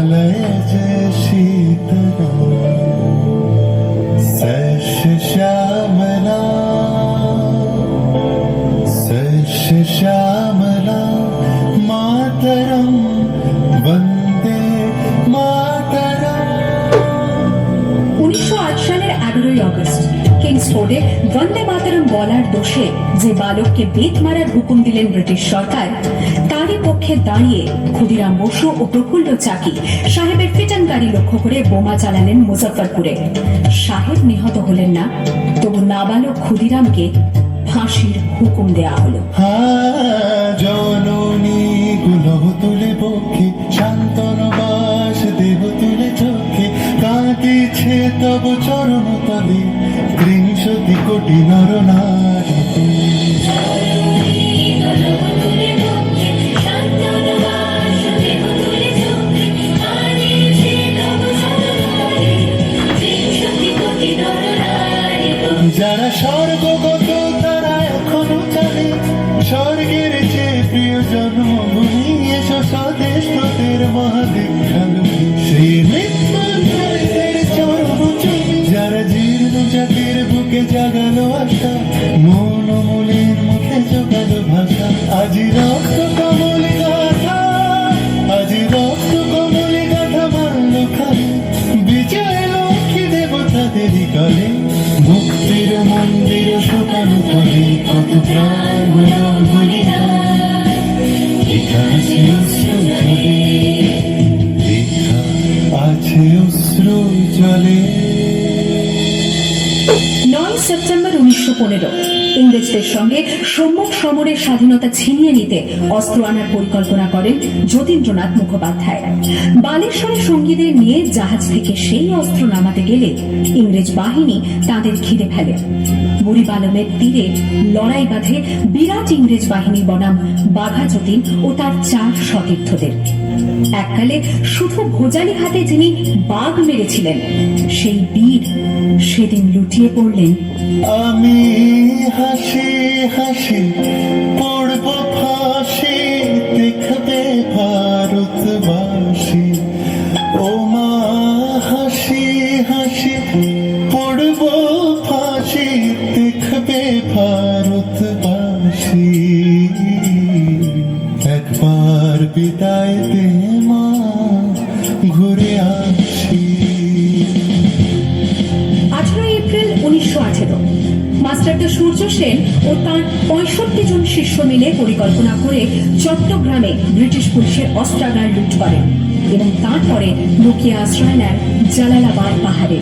Malay जय शीतला सस्य श्यामला सस्य श्यामला मातरम वंदे मातरम। 1908 সালের 11ই আগস্ট কিংসফোর্ডে বন্দে মাতরম বলার দোষে যে বালককে বেত মারার হুকুম দিলেন ব্রিটিশ সরকার, তারই পক্ষে দাঁড়িয়ে ক্ষুদিরাম বসু ও প্রফুল্ল চাকি সাহেবের ফিটান গাড়ি লক্ষ্য করে বোমা চালালেন মুজফ্ফরপুরে। সাহেব নিহত হলেন না, তবু নাবালক ক্ষুদিরামকে ফাঁসির হুকুম দেয়া হলো। জননী গুলহ তুলে পক্ষে শান্তনবাস দেহ তুলে চোখে কাঁদিছে তব চরণ তলে 30 কোটি নর নারী। যারা স্বর্গগত তারা এখনো চলে স্বর্গের চেয়ে প্রিয় জন্মভূমি এসো স্বদেশ তোদের মহাদীক্ষালু সেই মৃত্যুর চরম চুমি যারা জীর্ণ জাতির বুকে জাগালো আশা মন মূলের মুখে জোগালো ভাষা আজি রক্ত কমলি গাথা আজি রক্ত কমলি গাথা মারল খালি বিজয় লক্ষ্মী দেবতাদেরই কালে মুক্তির মন্দির শুকানো করে কত প্রাণ বলিদান লেখা আছে অশ্রু জলে লেখা আছে অশ্রু জলে। 9 সেপ্টেম্বর 1915 ইংরেজদের সঙ্গে সম্মুখ সমরের স্বাধীনতা ছিনিয়ে নিতে অস্ত্র আনার পরিকল্পনা করেন যতীন্দ্রনাথ মুখোপাধ্যায়। বালেশ্বরে সঙ্গীদের নিয়ে জাহাজ থেকে সেই অস্ত্র নামাতে গেলে ইংরেজ বাহিনী তাদের ঘিরে ফেলে। বুড়িবালমের তীরে লড়াই বাঁধে বিরাট ইংরেজ বাহিনী বনাম বাঘা যতীন ও তার 4 সতীর্থদের। এককালে শুধু ভোজালি হাতে যিনি বাঘ মেরেছিলেন সেই বীর সেদিন লুটিয়ে পড়লেন। আমি হাসি হাসি পড়ব ফাঁসি দেখবে ভারতবাসী ও মা হাসি হাসি পড়ব ফাঁসি দেখবে ভারতবাসী একবার বিদায় দে মা ঘুরে আসি। 18 এপ্রিল 1918 মাস্টারদা সূর্য সেন ও তার 65 জন শিষ্য মিলে পরিকল্পনা করে চট্টগ্রামে ব্রিটিশ পুলিশের অস্ত্রাগার লুট করেন এবং তারপরে লুকিয়ে আশ্রয় নেন জালালাবাদ পাহাড়ে।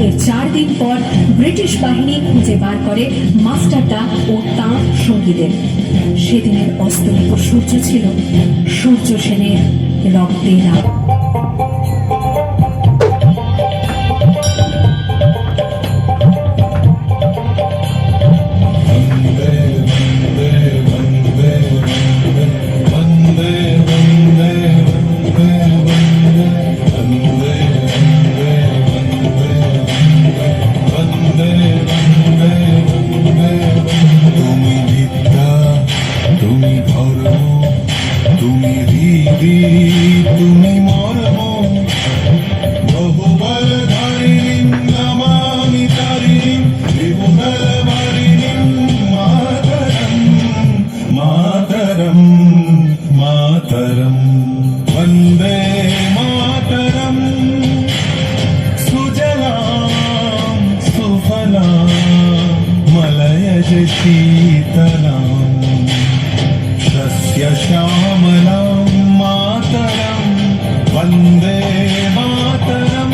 এর 4 দিন পর ব্রিটিশ বাহিনী খুঁজে বার করে মাস্টারদা ও তাঁর সঙ্গীদের। সেদিনের অস্তমিত সূর্য ছিল সূর্য সেনের রক্তে লাল। वंदे मातरम सुजलाम सुफलाम मलयज शीतलाम शस्य श्यामलाम मातरम वंदे मातरम।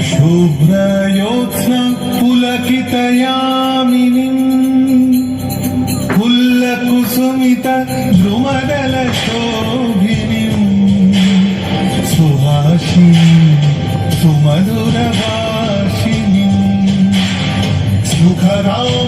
शुभ्रयोत्स्ना पुलकितयामिनीं कुल्लकुसुमित द्रुमदलशोभिनीं सुहासिनीं सुमधुरभाषिणीं सुखरां